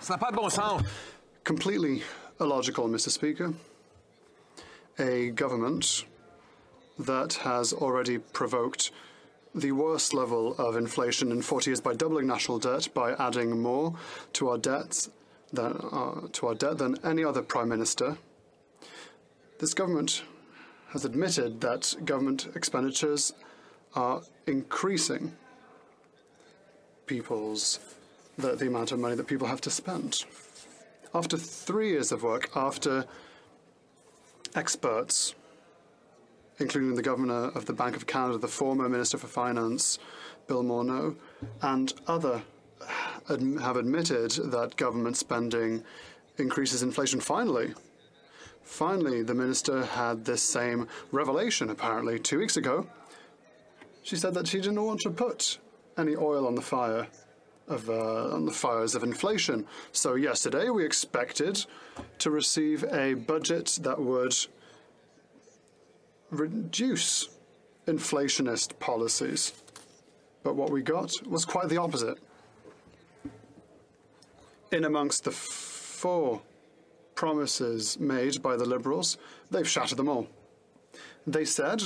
Ça n'a pas de bon sens. Completely illogical, Mr. Speaker. A government that has already provoked the worst level of inflation in 40 years by doubling national debt, by adding more to our debt than any other prime minister. This government has admitted that government expenditures are increasing the amount of money that people have to spend. After 3 years of work, after experts, including the Governor of the Bank of Canada, the former Minister for Finance, Bill Morneau, and other have admitted that government spending increases inflation. Finally, the minister had this same revelation, apparently, 2 weeks ago. She said that she didn't want to put any oil on the fire on the fires of inflation. So yesterday we expected to receive a budget that would reduce inflationist policies. But what we got was quite the opposite. In amongst the 4 promises made by the Liberals, they've shattered them all. They said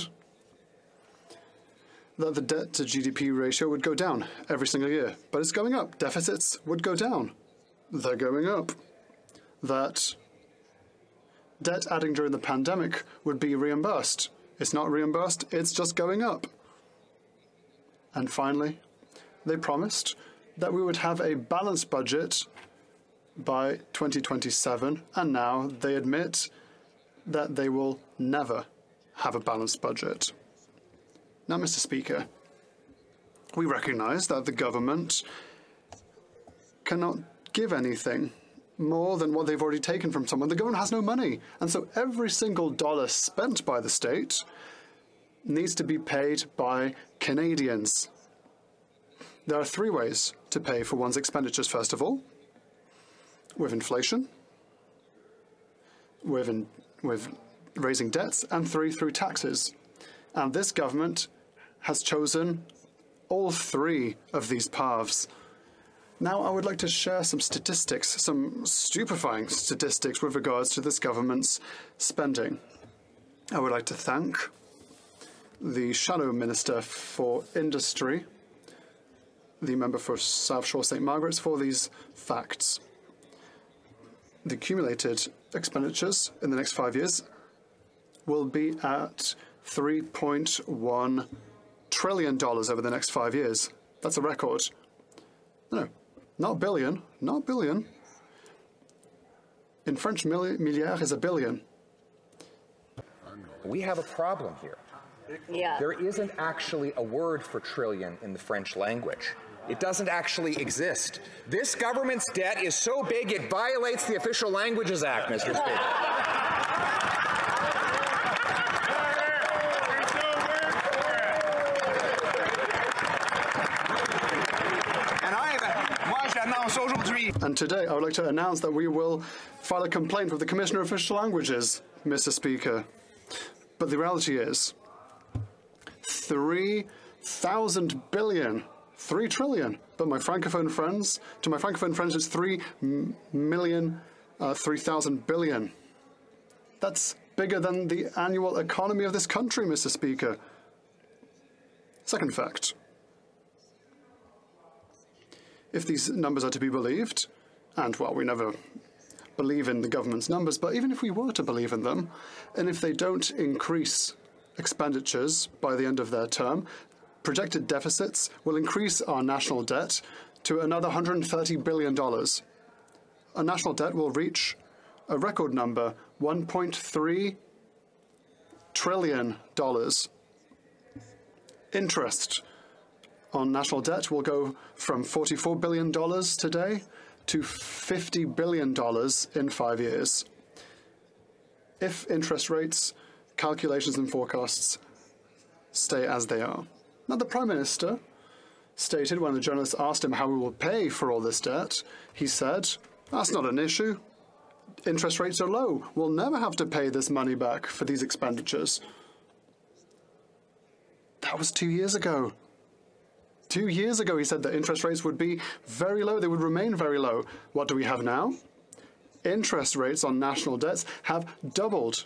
that the debt-to-GDP ratio would go down every single year, but it's going up. Deficits would go down. They're going up. That debt adding during the pandemic would be reimbursed. It's not reimbursed, it's just going up. And finally, they promised that we would have a balanced budget by 2027, and now they admit that they will never have a balanced budget. Now, Mr. Speaker, we recognize that the government cannot give anything more than what they've already taken from someone. The government has no money, and so every single dollar spent by the state needs to be paid by Canadians. There are 3 ways to pay for one's expenditures. First of all, with inflation, with raising debts, and 3, through taxes. And this government has chosen all 3 of these paths. Now, I would like to share some statistics, some stupefying statistics with regards to this government's spending. I would like to thank the Shadow Minister for Industry, the member for South Shore St. Margaret's, for these facts. The accumulated expenditures in the next 5 years will be at $3.1 trillion over the next 5 years. That's a record. No, not billion, not billion. In French, milliard is a billion. We have a problem here. Yeah. There isn't actually a word for trillion in the French language. It doesn't actually exist. This government's debt is so big it violates the Official Languages Act, Mr. Speaker. And today I would like to announce that we will file a complaint with the Commissioner of Official Languages, Mr. Speaker. But the reality is 3,000 billion, 3 trillion. But to my Francophone friends, it's 3,000 billion. That's bigger than the annual economy of this country, Mr. Speaker. Second fact. If these numbers are to be believed, and, well, we never believe in the government's numbers, but even if we were to believe in them, and if they don't increase expenditures by the end of their term, projected deficits will increase our national debt to another $130 billion. Our national debt will reach a record number, $1.3 trillion. Interest on national debt will go from $44 billion today to $50 billion in 5 years. If interest rates, calculations and forecasts stay as they are. Now, the Prime Minister stated when the journalists asked him how we will pay for all this debt, he said, that's not an issue. Interest rates are low. We'll never have to pay this money back for these expenditures. That was 2 years ago. few years ago, he said that interest rates would be very low. They would remain very low. What do we have now? Interest rates on national debts have doubled.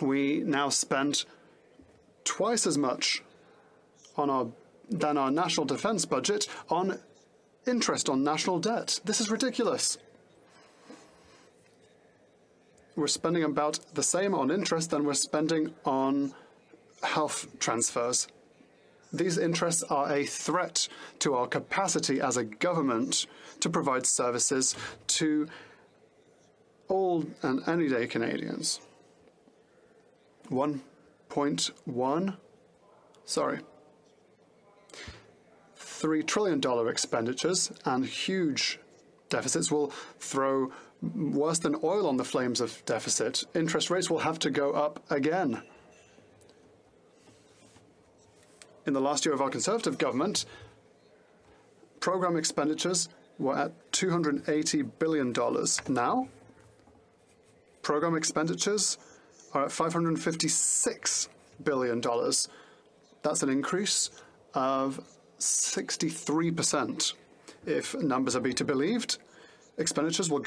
We now spend twice as much than our national defense budget on interest on national debt. This is ridiculous. We're spending about the same on interest than we're spending on health transfers. These interests are a threat to our capacity as a government to provide services to all and everyday Canadians. $3 trillion expenditures and huge deficits will throw worse than oil on the flames of deficit. Interest rates will have to go up again. In the last year of our Conservative government, program expenditures were at $280 billion. Now, program expenditures are at $556 billion. That's an increase of 63%. If numbers are to be believed, expenditures will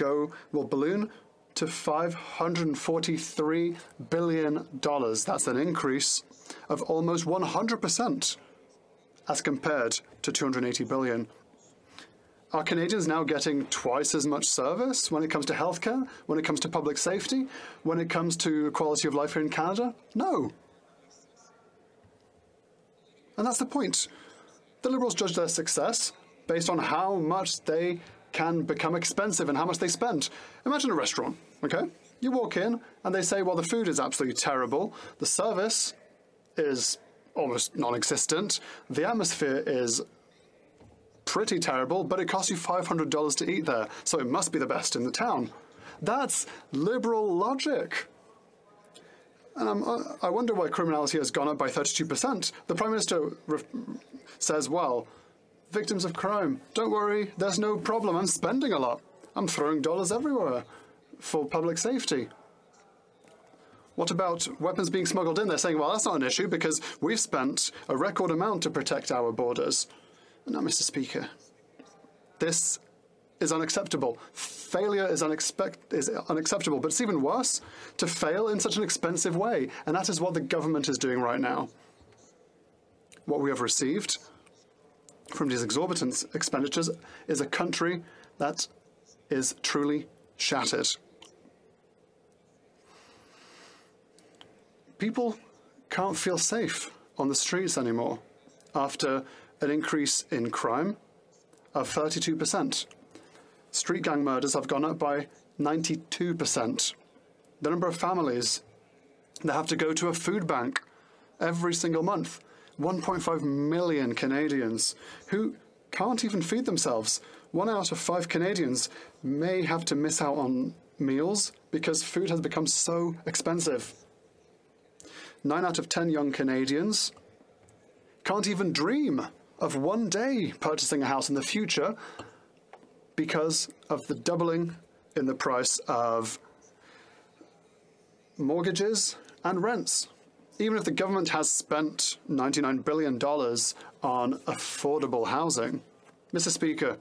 balloon to $543 billion. That's an increase of almost 100% as compared to $280 billion. Are Canadians now getting twice as much service when it comes to healthcare, when it comes to public safety, when it comes to quality of life here in Canada? No. And that's the point. The Liberals judge their success based on how much they can become expensive and how much they spend. Imagine a restaurant, okay? You walk in and they say, well, the food is absolutely terrible. The service is almost non-existent. The atmosphere is pretty terrible, but it costs you $500 to eat there, so it must be the best in the town. That's Liberal logic. And I wonder why criminality has gone up by 32%. The Prime Minister says, well, victims of crime, don't worry, there's no problem. I'm spending a lot. I'm throwing dollars everywhere for public safety. What about weapons being smuggled in? They're saying, well, that's not an issue because we've spent a record amount to protect our borders. Now, Mr. Speaker, this is unacceptable. Failure is unacceptable, but it's even worse to fail in such an expensive way, and that is what the government is doing right now. What we have received from these exorbitant expenditures is a country that is truly shattered. People can't feel safe on the streets anymore after an increase in crime of 32%. Street gang murders have gone up by 92%. The number of families that have to go to a food bank every single month, 1.5 million Canadians who can't even feed themselves. 1 out of 5 Canadians may have to miss out on meals because food has become so expensive. 9 out of 10 young Canadians can't even dream of one day purchasing a house in the future because of the doubling in the price of mortgages and rents. Even if the government has spent $99 billion on affordable housing, Mr. Speaker,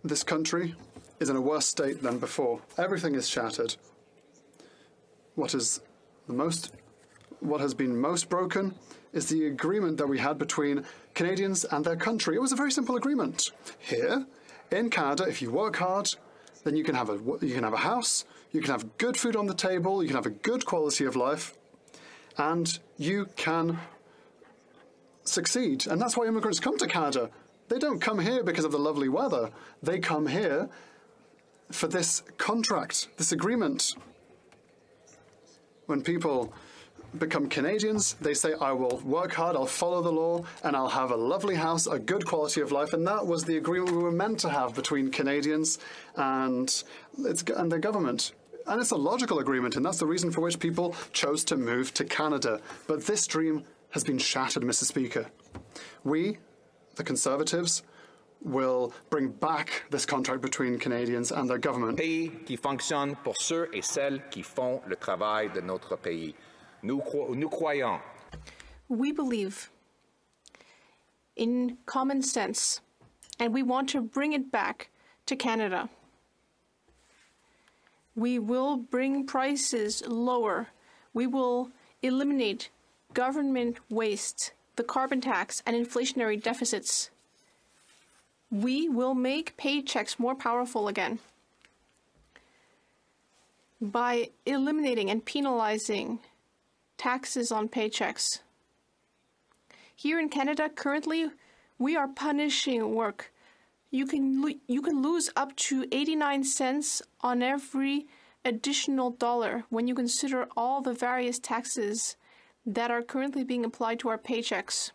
this country is in a worse state than before. Everything is shattered. What has been most broken is the agreement that we had between Canadians and their country. It was a very simple agreement. Here in Canada, if you work hard, then you can have a house, you can have good food on the table, you can have a good quality of life, and you can succeed. And that's why immigrants come to Canada. They don't come here because of the lovely weather. They come here for this contract, this agreement. When people become Canadians, they say, I will work hard, I'll follow the law, and I'll have a lovely house, a good quality of life. And that was the agreement we were meant to have between Canadians and their government. And it's a logical agreement, and that's the reason for which people chose to move to Canada. But this dream has been shattered, Mr. Speaker. We, the Conservatives, will bring back this contract between Canadians and their government. Pays qui fonctionne pour ceux et celles qui font le travail de notre pays. Nous croyons. We believe in common sense, and we want to bring it back to Canada. We will bring prices lower. We will eliminate government waste, the carbon tax, and inflationary deficits. We will make paychecks more powerful again by eliminating and penalizing taxes on paychecks. Here in Canada, currently, we are punishing work. You can lose up to 89 cents on every additional dollar when you consider all the various taxes that are currently being applied to our paychecks.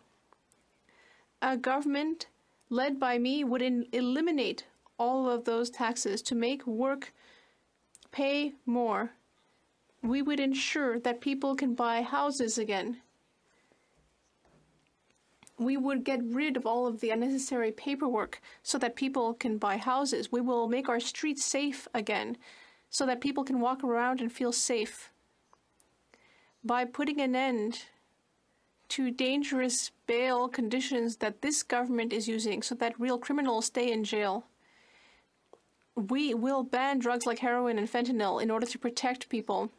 A government led by me would eliminate all of those taxes to make work pay more. We would ensure that people can buy houses again. We would get rid of all of the unnecessary paperwork so that people can buy houses. We will make our streets safe again so that people can walk around and feel safe. By putting an end to dangerous bail conditions that this government is using so that real criminals stay in jail. We will ban drugs like heroin and fentanyl in order to protect people.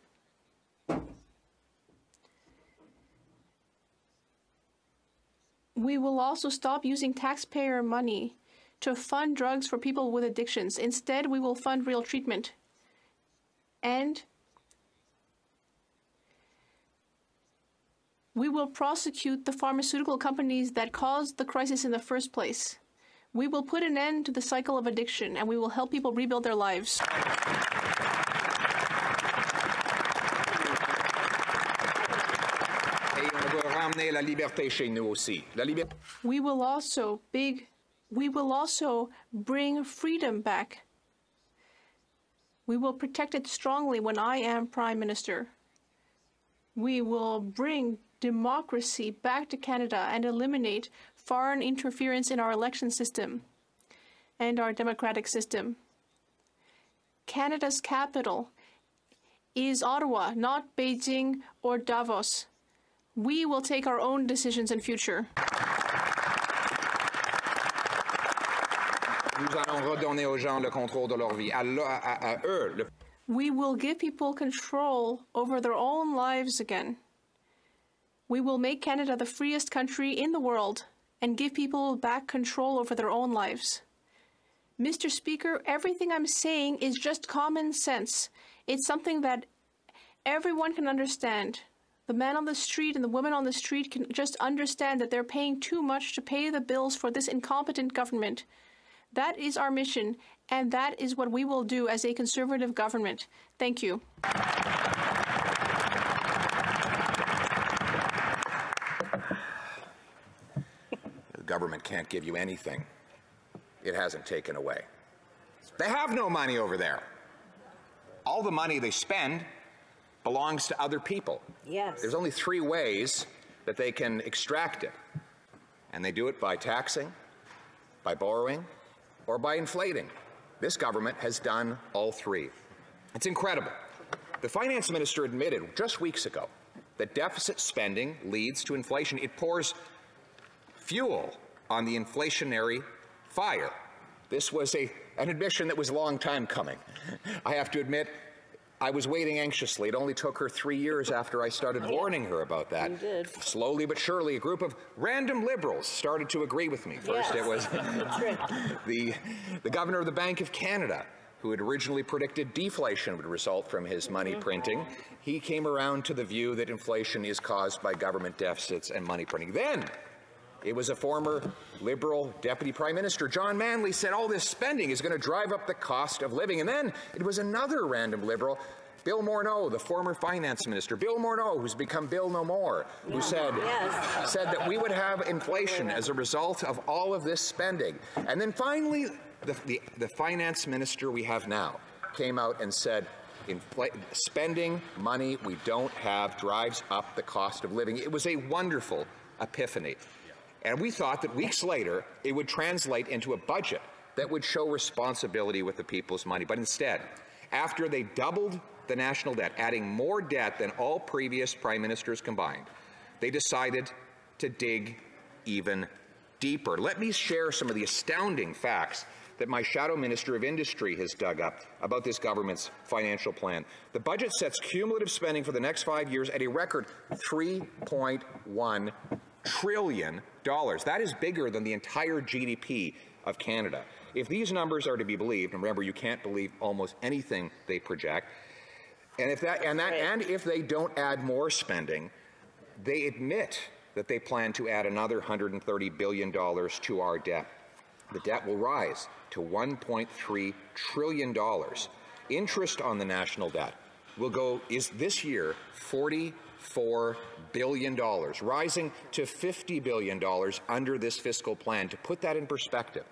We will also stop using taxpayer money to fund drugs for people with addictions. Instead, we will fund real treatment. And we will prosecute the pharmaceutical companies that caused the crisis in the first place. We will put an end to the cycle of addiction, and we will help people rebuild their lives. We will also bring freedom back. We will protect it strongly when I am Prime Minister. We will bring democracy back to Canada and eliminate foreign interference in our election system and our democratic system. Canada's capital is Ottawa, not Beijing or Davos. We will take our own decisions in future. We will give people control over their own lives again. We will make Canada the freest country in the world and give people back control over their own lives. Mr. Speaker, everything I'm saying is just common sense. It's something that everyone can understand. The man on the street and the woman on the street can just understand that they're paying too much to pay the bills for this incompetent government. That is our mission, and that is what we will do as a conservative government. Thank you. The government can't give you anything it hasn't taken away. They have no money over there. All the money they spend belongs to other people. Yes. There's only 3 ways that they can extract it. And they do it by taxing, by borrowing, or by inflating. This government has done all 3. It's incredible. The finance minister admitted just weeks ago that deficit spending leads to inflation. It pours fuel on the inflationary fire. This was an admission that was a long time coming. I have to admit, I was waiting anxiously. It only took her 3 years after I started warning her about that. You did. Slowly but surely, a group of random liberals started to agree with me. First, yes. It was the governor of the Bank of Canada, who had originally predicted deflation would result from his money printing. He came around to the view that inflation is caused by government deficits and money printing. Then, it was a former Liberal Deputy Prime Minister, John Manley, said all this spending is going to drive up the cost of living. And then it was another random Liberal, Bill Morneau, the former Finance Minister, Bill Morneau, who's become Bill No More, who said that we would have inflation as a result of all of this spending. And then finally, the Finance Minister we have now came out and said, spending money we don't have drives up the cost of living. It was a wonderful epiphany. And we thought that weeks later, it would translate into a budget that would show responsibility with the people's money. But instead, after they doubled the national debt, adding more debt than all previous prime ministers combined, they decided to dig even deeper. Let me share some of the astounding facts that my shadow Minister of Industry has dug up about this government's financial plan. The budget sets cumulative spending for the next 5 years at a record $3.1 trillion. That is bigger than the entire GDP of Canada. If these numbers are to be believed, and remember, you can't believe almost anything they project, and if they don't add more spending, they admit that they plan to add another $130 billion to our debt. The debt will rise to $1.3 trillion. Interest on the national debt is this year $44 billion, rising to $50 billion under this fiscal plan. To put that in perspective,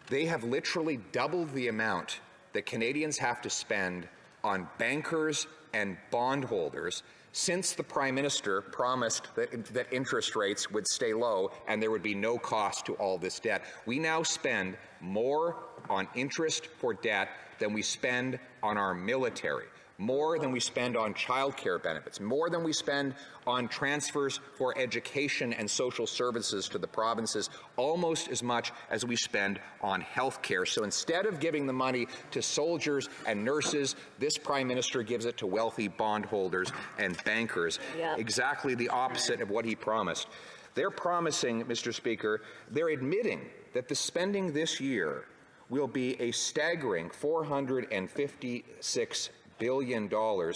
they have literally doubled the amount that Canadians have to spend on bankers and bondholders since the Prime Minister promised that interest rates would stay low and there would be no cost to all this debt. We now spend more on interest for debt than we spend on our military, more than we spend on child care benefits, more than we spend on transfers for education and social services to the provinces, almost as much as we spend on health care. So instead of giving the money to soldiers and nurses, this Prime Minister gives it to wealthy bondholders and bankers. Yep. Exactly the opposite of what he promised. They're promising, Mr. Speaker, they're admitting that the spending this year will be a staggering $456 billion.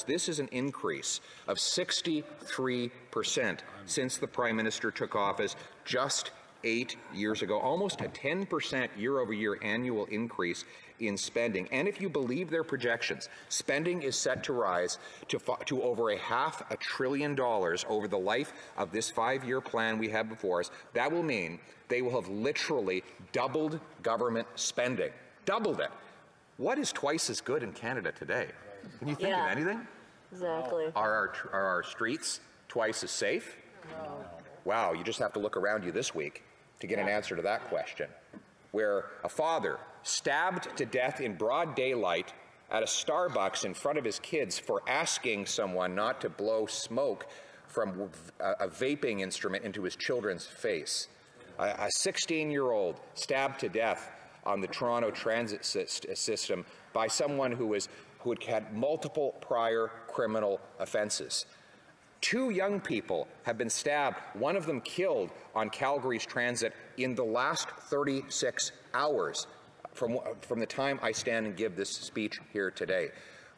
This is an increase of 63% since the Prime Minister took office just 8 years ago, almost a 10% year-over-year annual increase in spending. And if you believe their projections, spending is set to rise to over $500 billion over the life of this 5-year plan we have before us. That will mean they will have literally doubled government spending. Doubled it. What is twice as good in Canada today? Can you think of anything? Exactly. Are our streets twice as safe? No. Wow, you just have to look around you this week to get an answer to that question, where a father stabbed to death in broad daylight at a Starbucks in front of his kids for asking someone not to blow smoke from a vaping instrument into his children's face. A 16-year-old stabbed to death on the Toronto transit system by someone who had multiple prior criminal offenses. 2 young people have been stabbed, one of them killed on Calgary's transit in the last 36 hours from the time I stand and give this speech here today.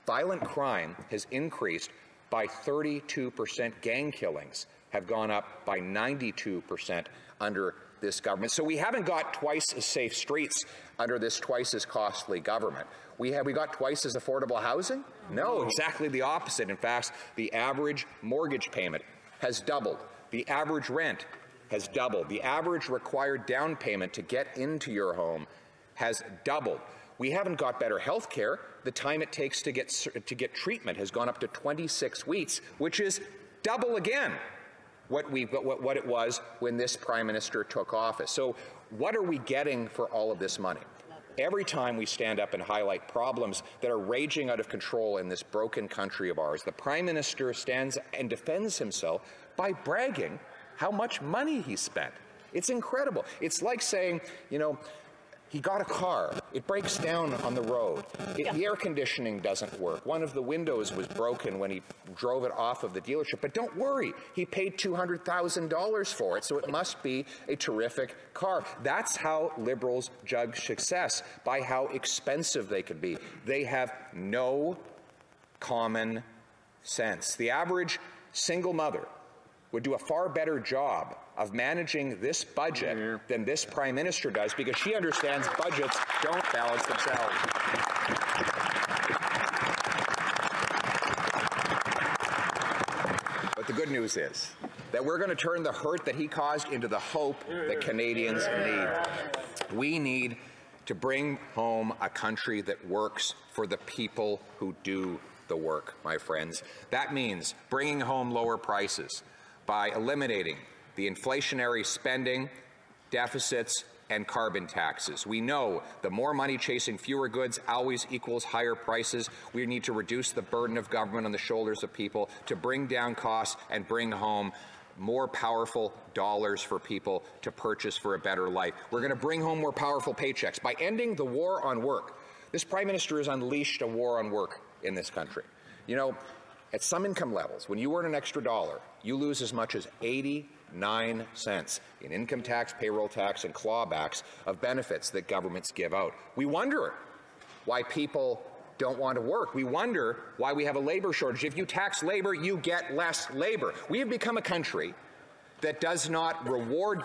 Violent crime has increased by 32%. Gang killings have gone up by 92% under this government. So we haven't got twice as safe streets under this twice as costly government. We got twice as affordable housing? No, exactly the opposite. In fact, the average mortgage payment has doubled. The average rent has doubled. The average required down payment to get into your home has doubled. We haven't got better health care. The time it takes to get treatment has gone up to 26 weeks, which is double again what it was when this Prime Minister took office. So what are we getting for all of this money? Every time we stand up and highlight problems that are raging out of control in this broken country of ours, the Prime Minister stands and defends himself by bragging how much money he spent. It's incredible. It's like saying, you know, he got a car. It breaks down on the road. The air conditioning doesn't work. One of the windows was broken when he drove it off of the dealership. But don't worry, he paid $200,000 for it, so it must be a terrific car. That's how Liberals judge success, by how expensive they could be. They have no common sense. The average single mother would do a far better job of managing this budget than this Prime Minister does, because she understands budgets don't balance themselves. But the good news is that we're going to turn the hurt that he caused into the hope that Canadians need. We need to bring home a country that works for the people who do the work, my friends. That means bringing home lower prices by eliminating the inflationary spending, deficits, and carbon taxes. We know the more money chasing fewer goods always equals higher prices. We need to reduce the burden of government on the shoulders of people to bring down costs and bring home more powerful dollars for people to purchase for a better life. We're going to bring home more powerful paychecks. By ending the war on work, this Prime Minister has unleashed a war on work in this country. You know, at some income levels, when you earn an extra dollar, you lose as much as 89 cents in income tax, payroll tax, and clawbacks of benefits that governments give out. We wonder why people don't want to work. We wonder why we have a labor shortage. If you tax labor, you get less labor. We have become a country that does not reward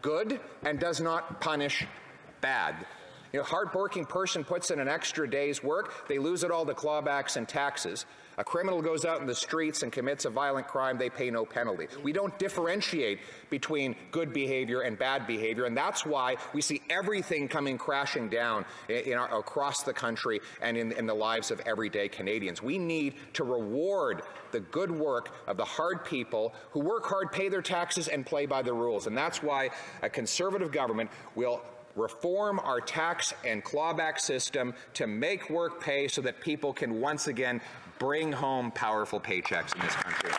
good and does not punish bad. You know, a hard-working person puts in an extra day's work, they lose it all to clawbacks and taxes. A criminal goes out in the streets and commits a violent crime, they pay no penalty. We don't differentiate between good behavior and bad behavior, and that's why we see everything coming crashing down across the country and in the lives of everyday Canadians. We need to reward the good work of the hard people who work hard, pay their taxes, and play by the rules. And that's why a Conservative government will reform our tax and clawback system to make work pay so that people can once again bring home powerful paychecks in this country.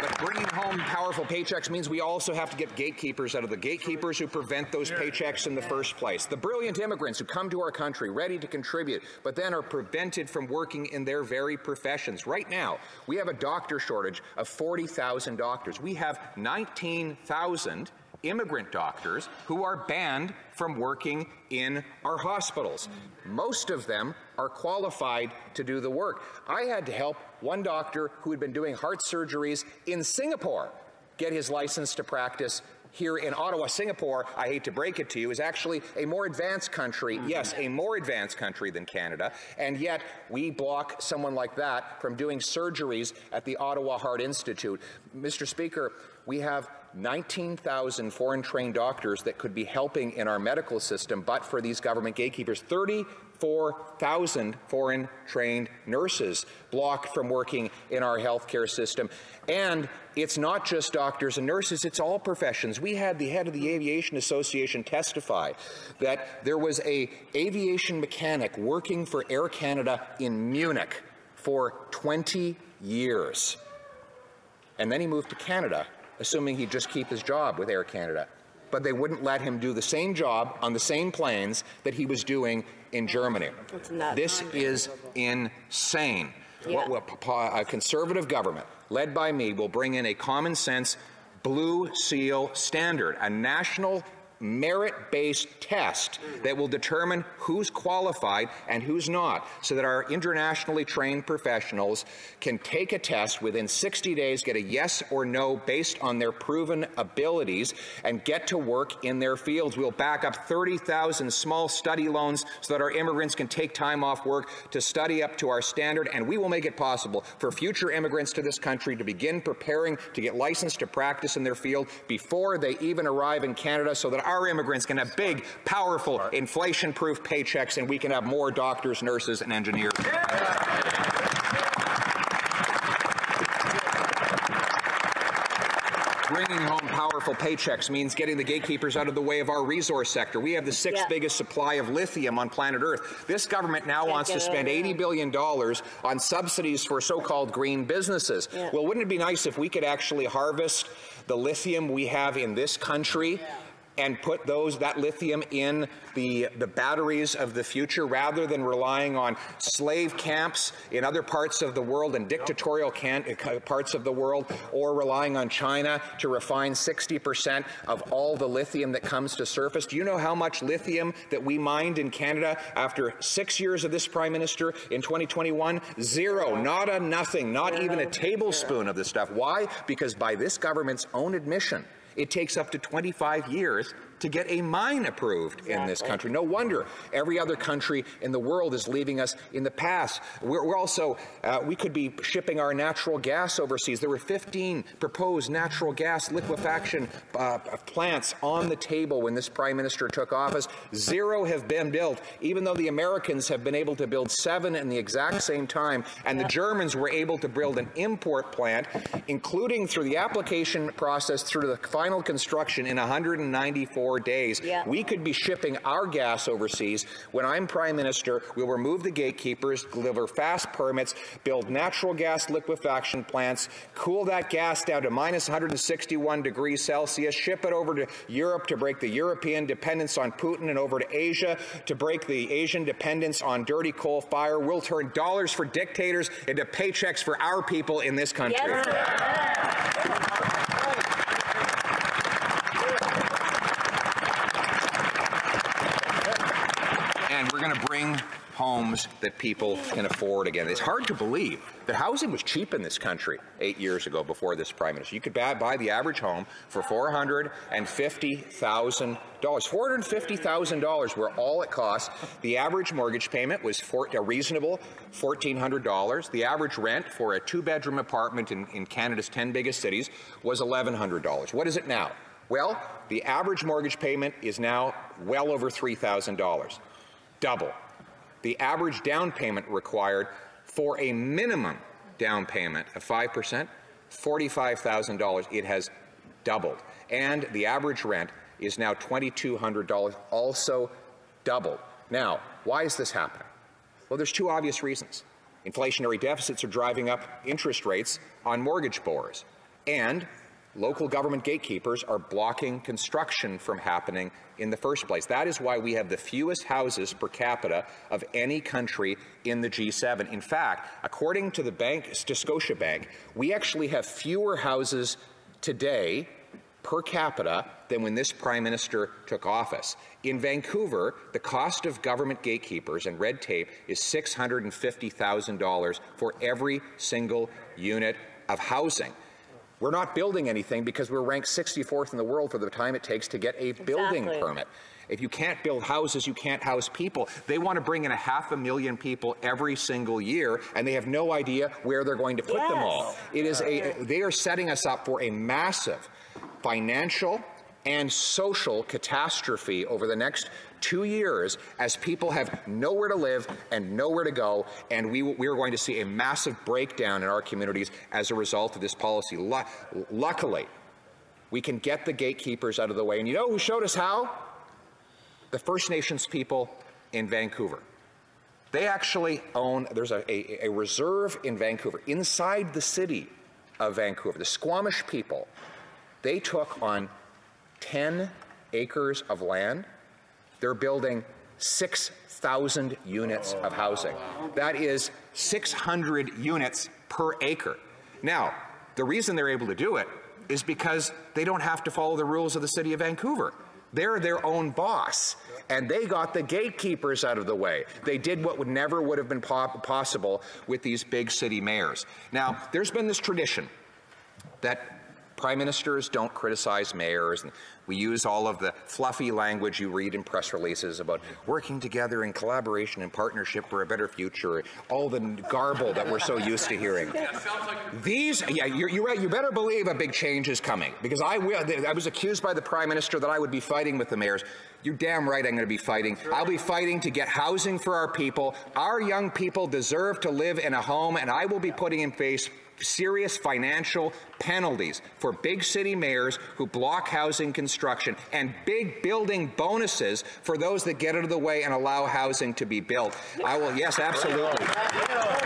But bringing home powerful paychecks means we also have to get gatekeepers out of the gatekeepers who prevent those paychecks in the first place. The brilliant immigrants who come to our country ready to contribute, but then are prevented from working in their very professions. Right now, we have a doctor shortage of 40,000 doctors. We have 19,000 immigrant doctors who are banned from working in our hospitals. Most of them are qualified to do the work. I had to help one doctor who had been doing heart surgeries in Singapore get his license to practice here in Ottawa. Singapore, I hate to break it to you, is actually a more advanced country, yes, a more advanced country than Canada, and yet we block someone like that from doing surgeries at the Ottawa Heart Institute. Mr. Speaker, we have 19,000 foreign-trained doctors that could be helping in our medical system, but for these government gatekeepers. 34,000 foreign-trained nurses blocked from working in our healthcare system. And it's not just doctors and nurses, it's all professions. We had the head of the Aviation Association testify that there was an aviation mechanic working for Air Canada in Munich for 20 years. And then he moved to Canada, assuming he'd just keep his job with Air Canada. But they wouldn't let him do the same job on the same planes that he was doing in Germany. This is insane. Yeah. A Conservative government, led by me, will bring in a common sense blue seal standard, a national merit-based test that will determine who's qualified and who's not, so that our internationally trained professionals can take a test within 60 days, get a yes or no based on their proven abilities, and get to work in their fields. We'll back up 30,000 small study loans so that our immigrants can take time off work to study up to our standard, and we will make it possible for future immigrants to this country to begin preparing to get licensed to practice in their field before they even arrive in Canada, so that our immigrants can have big, powerful, inflation-proof paychecks, and we can have more doctors, nurses, and engineers. Bringing home powerful paychecks means getting the gatekeepers out of the way of our resource sector. We have the sixth biggest supply of lithium on planet Earth. This government now wants to spend $80 billion on subsidies for so-called green businesses. Well, wouldn't it be nice if we could actually harvest the lithium we have in this country and put that lithium in the batteries of the future, rather than relying on slave camps in other parts of the world and dictatorial parts of the world, or relying on China to refine 60% of all the lithium that comes to surface? Do you know how much lithium that we mined in Canada after 6 years of this Prime Minister in 2021? Zero, not a nothing, not even a tablespoon of this stuff. Why? Because by this government's own admission, it takes up to 25 years to get a mine approved in this country. No wonder every other country in the world is leaving us in the past. We're also, we could be shipping our natural gas overseas. There were 15 proposed natural gas liquefaction plants on the table when this Prime Minister took office. 0 have been built, even though the Americans have been able to build 7 in the exact same time, and the Germans were able to build an import plant, including through the application process through the final construction, in 194 4 days. Yeah. We could be shipping our gas overseas. When I'm Prime Minister, we'll remove the gatekeepers, deliver fast permits, build natural gas liquefaction plants, cool that gas down to minus 161 degrees Celsius, ship it over to Europe to break the European dependence on Putin, and over to Asia to break the Asian dependence on dirty coal fire. We'll turn dollars for dictators into paychecks for our people in this country. Yes. And we're going to bring homes that people can afford again. It's hard to believe that housing was cheap in this country 8 years ago before this Prime Minister. You could buy the average home for $450,000. $450,000 were all it costs. The average mortgage payment was a reasonable $1,400. The average rent for a two-bedroom apartment in Canada's 10 biggest cities was $1,100. What is it now? Well, the average mortgage payment is now well over $3,000. Double. The average down payment required for a minimum down payment of 5%, $45,000. It has doubled. And the average rent is now $2,200, also doubled. Now, why is this happening? Well, there's two obvious reasons. Inflationary deficits are driving up interest rates on mortgage borrowers, and local government gatekeepers are blocking construction from happening in the first place. That is why we have the fewest houses per capita of any country in the G7. In fact, according to Scotiabank, we actually have fewer houses today per capita than when this Prime Minister took office. In Vancouver, the cost of government gatekeepers and red tape is $650,000 for every single unit of housing. We're not building anything because we're ranked 64th in the world for the time it takes to get a building permit. If you can't build houses, you can't house people. They want to bring in 500,000 people every single year, and they have no idea where they're going to put them all. They are setting us up for a massive financial and social catastrophe over the next 2 years as people have nowhere to live and nowhere to go, and we are going to see a massive breakdown in our communities as a result of this policy. Luckily, we can get the gatekeepers out of the way, and you know who showed us how? The First Nations people in Vancouver. They actually own, there's a reserve in Vancouver, inside the city of Vancouver. The Squamish people, they took on 10 acres of land. They're building 6,000 units of housing. That is 600 units per acre. Now, the reason they're able to do it is because they don't have to follow the rules of the city of Vancouver. They're their own boss, and they got the gatekeepers out of the way. They did what never would have been possible with these big city mayors. Now, there's been this tradition that Prime Ministers don't criticize mayors, and we use all of the fluffy language you read in press releases about working together in collaboration and partnership for a better future, all the garble that we're so used to hearing. You're right, you better believe a big change is coming, because I was accused by the Prime Minister that I would be fighting with the mayors. You're damn right I'm going to be fighting. I'll be fighting to get housing for our people. Our young people deserve to live in a home, and I will be putting in place serious financial penalties for big city mayors who block housing construction, and big building bonuses for those that get out of the way and allow housing to be built. I will, yes, absolutely.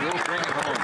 We'll bring it home.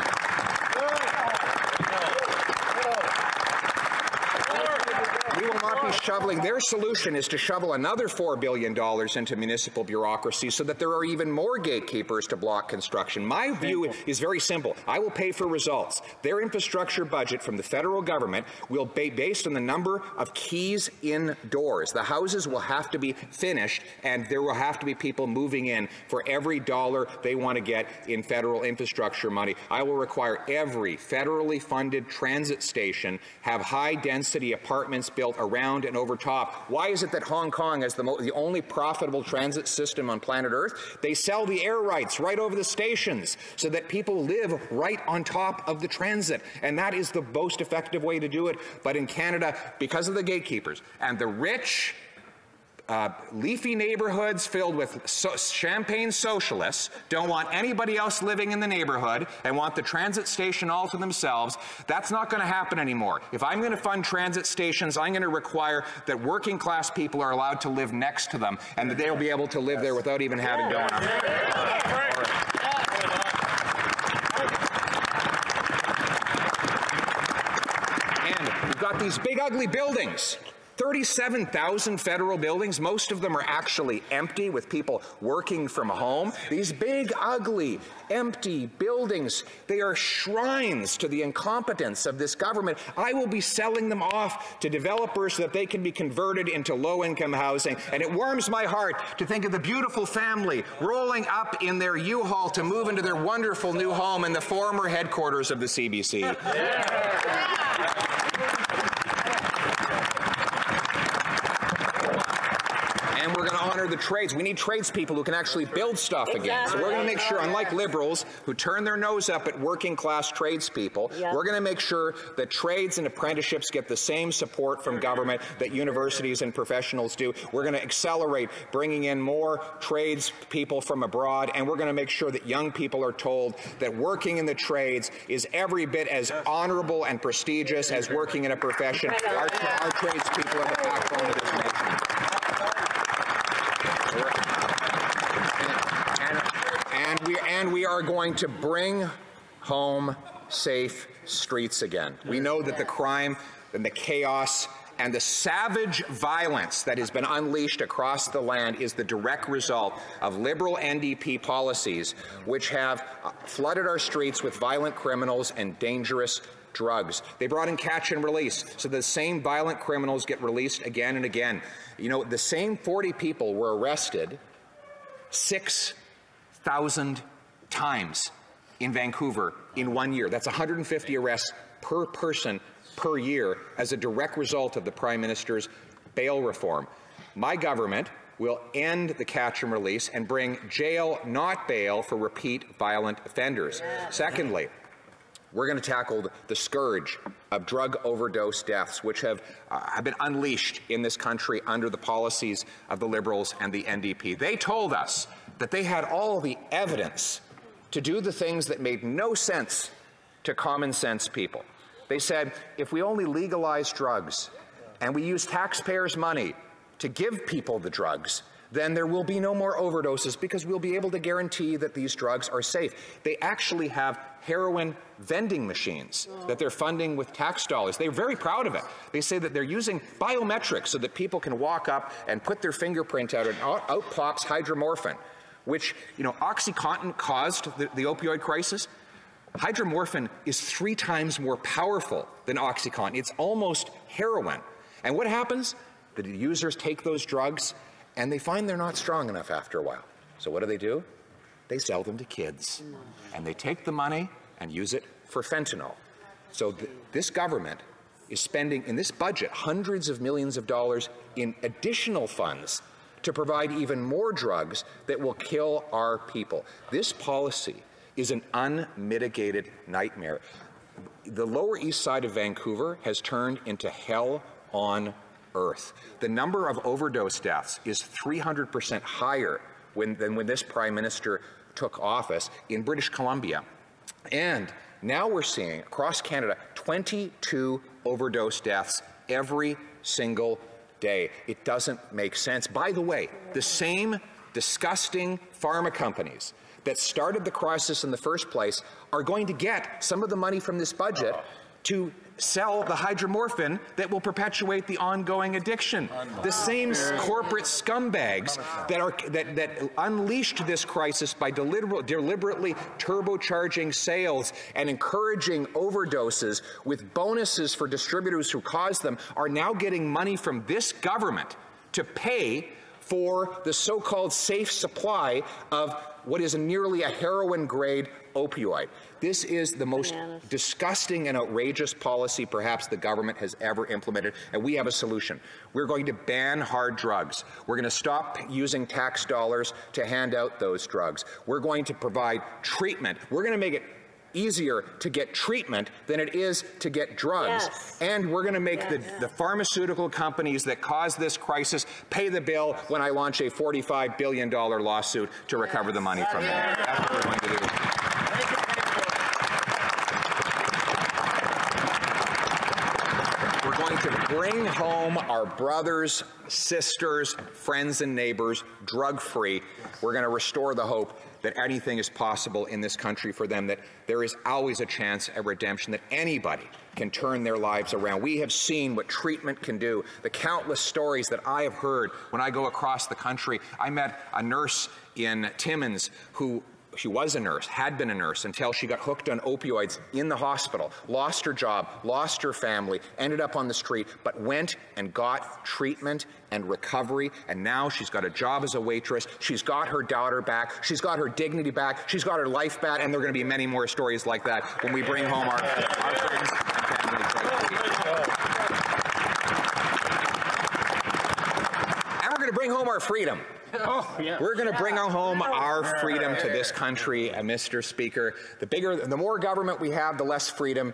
We will not be shoveling. Their solution is to shovel another $4 billion into municipal bureaucracy so that there are even more gatekeepers to block construction. My view is very simple. I will pay for results. Their infrastructure budget from the federal government will be based on the number of keys indoors. The houses will have to be finished, and there will have to be people moving in for every dollar they want to get in federal infrastructure money. I will require every federally funded transit station have high-density apartments built around and over top. Why is it that Hong Kong has the only profitable transit system on planet Earth? They sell the air rights right over the stations so that people live right on top of the transit, and that is the most effective way to do it. But in Canada, because of the gatekeepers and the rich leafy neighborhoods filled with champagne socialists, don't want anybody else living in the neighborhood, and want the transit station all to themselves. That's not going to happen anymore. If I'm going to fund transit stations, I'm going to require that working class people are allowed to live next to them, and that they'll be able to live there without even having to own them. And we've got these big ugly buildings. 37,000 federal buildings. Most of them are actually empty with people working from home. These big, ugly, empty buildings, they are shrines to the incompetence of this government. I will be selling them off to developers so that they can be converted into low-income housing. And it warms my heart to think of the beautiful family rolling up in their U-Haul to move into their wonderful new home in the former headquarters of the CBC. And we're going to honor the trades. We need tradespeople who can actually build stuff again. So we're going to make sure, unlike liberals who turn their nose up at working class tradespeople, we're going to make sure that trades and apprenticeships get the same support from government that universities and professionals do. We're going to accelerate bringing in more tradespeople from abroad, and we're going to make sure that young people are told that working in the trades is every bit as honorable and prestigious as working in a profession. Our tradespeople are the backbone of this nation. And we are going to bring home safe streets again. We know that the crime and the chaos and the savage violence that has been unleashed across the land is the direct result of liberal NDP policies which have flooded our streets with violent criminals and dangerous drugs. They brought in catch and release, so the same violent criminals get released again and again. You know, the same 40 people were arrested 6,000 times in Vancouver in 1 year. That's 150 arrests per person per year as a direct result of the Prime Minister's bail reform. My government will end the catch and release and bring jail, not bail, for repeat violent offenders. Secondly, we're going to tackle the scourge of drug overdose deaths, which have been unleashed in this country under the policies of the Liberals and the NDP. They told us that they had all the evidence to do the things that made no sense to common sense people. They said, if we only legalize drugs and we use taxpayers' money to give people the drugs, then there will be no more overdoses because we'll be able to guarantee that these drugs are safe. They actually have heroin vending machines that they're funding with tax dollars. They're very proud of it. They say that they're using biometrics so that people can walk up and put their fingerprint out and out pops hydromorphine, which, you know, OxyContin caused the opioid crisis. Hydromorphine is 3 times more powerful than OxyContin. It's almost heroin. And what happens? The users take those drugs and they find they're not strong enough after a while. So what do? They sell them to kids. And they take the money and use it for fentanyl. So this government is spending, in this budget, hundreds of millions of dollars in additional funds to provide even more drugs that will kill our people. This policy is an unmitigated nightmare. The Lower East Side of Vancouver has turned into hell on earth. The number of overdose deaths is 300% higher than when this Prime Minister took office in British Columbia. And now we're seeing across Canada 22 overdose deaths every single day. It doesn't make sense. By the way, the same disgusting pharma companies that started the crisis in the first place are going to get some of the money from this budget to sell the hydromorphine that will perpetuate the ongoing addiction. The same corporate scumbags that unleashed this crisis by deliberately turbocharging sales and encouraging overdoses with bonuses for distributors who caused them are now getting money from this government to pay for the so-called safe supply of what is nearly a heroin-grade opioid. This is the most disgusting and outrageous policy perhaps the government has ever implemented, and we have a solution. We're going to ban hard drugs. We're going to stop using tax dollars to hand out those drugs. We're going to provide treatment. We're going to make it easier to get treatment than it is to get drugs. Yes. And we're going to make the pharmaceutical companies that caused this crisis pay the bill when I launch a $45 billion lawsuit to recover the money from them. That's what we're going to do. We're going to bring home our brothers, sisters, friends, and neighbors drug-free. We're going to restore the hope that anything is possible in this country for them, that there is always a chance at redemption, that anybody can turn their lives around. We have seen what treatment can do. The countless stories that I have heard when I go across the country. I met a nurse in Timmins who she was a nurse, had been a nurse, until she got hooked on opioids in the hospital, lost her job, lost her family, ended up on the street, but went and got treatment and recovery, and now she's got a job as a waitress, she's got her daughter back, she's got her dignity back, she's got her life back, and there are going to be many more stories like that when we bring home our friends and families. And we're going to bring home our freedom. Oh, yeah. We're going to bring home our freedom to this country, Mr. Speaker. The more government we have, the less freedom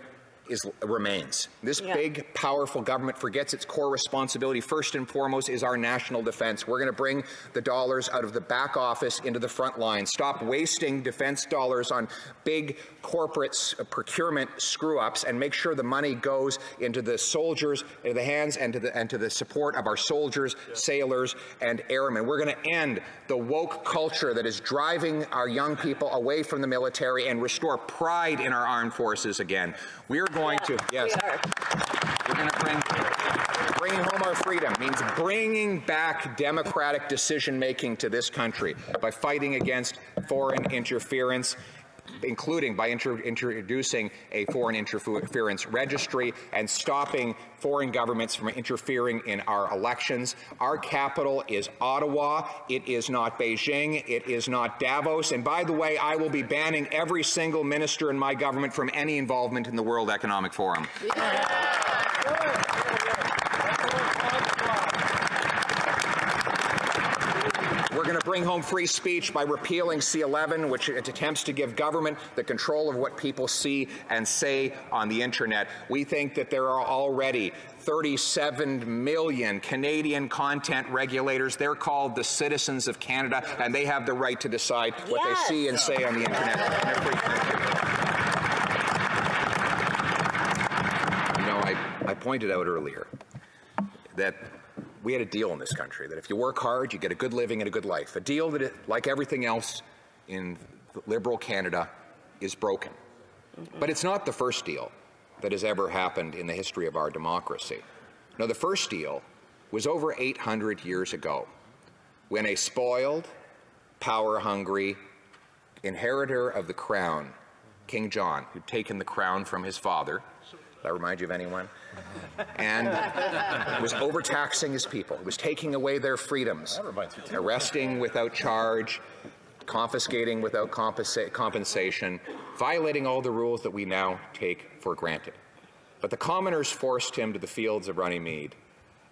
remains. This big, powerful government forgets its core responsibility. First and foremost is our national defense. We're going to bring the dollars out of the back office into the front line. Stop wasting defense dollars on big corporate procurement screw-ups, and make sure the money goes into the soldiers, into the hands, and to the support of our soldiers, sailors, and airmen. We're going to end the woke culture that is driving our young people away from the military and restore pride in our armed forces again. We're going to, yes, we're going to bring home our freedom. Means bringing back democratic decision-making to this country by fighting against foreign interference, including by introducing a foreign interference registry and stopping foreign governments from interfering in our elections. Our capital is Ottawa. It is not Beijing. It is not Davos. And by the way, I will be banning every single minister in my government from any involvement in the World Economic Forum. We're going to bring home free speech by repealing C-11, which attempts to give government the control of what people see and say on the internet. We think that there are already 37 million Canadian content regulators. They're called the citizens of Canada, and they have the right to decide what they see and say on the internet in a free country. You know, I pointed out earlier that we had a deal in this country that if you work hard, you get a good living and a good life. A deal that, like everything else in liberal Canada, is broken. But it's not the first deal that has ever happened in the history of our democracy. No, the first deal was over 800 years ago, when a spoiled, power-hungry inheritor of the crown, King John, who'd taken the crown from his father. Does that remind you of anyone? And was overtaxing his people. He was taking away their freedoms, arresting without charge, confiscating without compensation, violating all the rules that we now take for granted. But the commoners forced him to the fields of Runnymede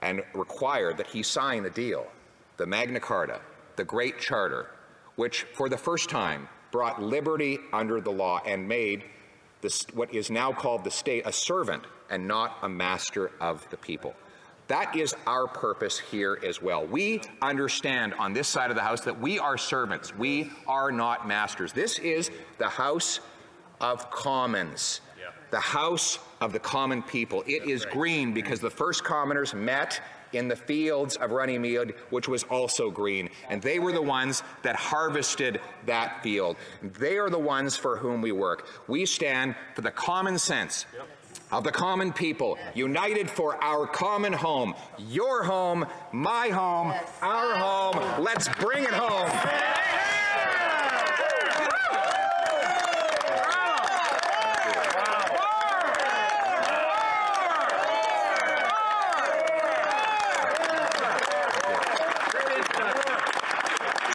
and required that he sign the deal, the Magna Carta, the Great Charter, which for the first time brought liberty under the law and made what is now called the state a servant and not a master of the people. That is our purpose here as well. We understand on this side of the House that we are servants. We are not masters. This is the House of Commons, the House of the common people. It is green because the first commoners met in the fields of Runnymede, which was also green. And they were the ones that harvested that field. They are the ones for whom we work. We stand for the common sense of the common people, united for our common home. Your home, my home, our home. Let's bring it home.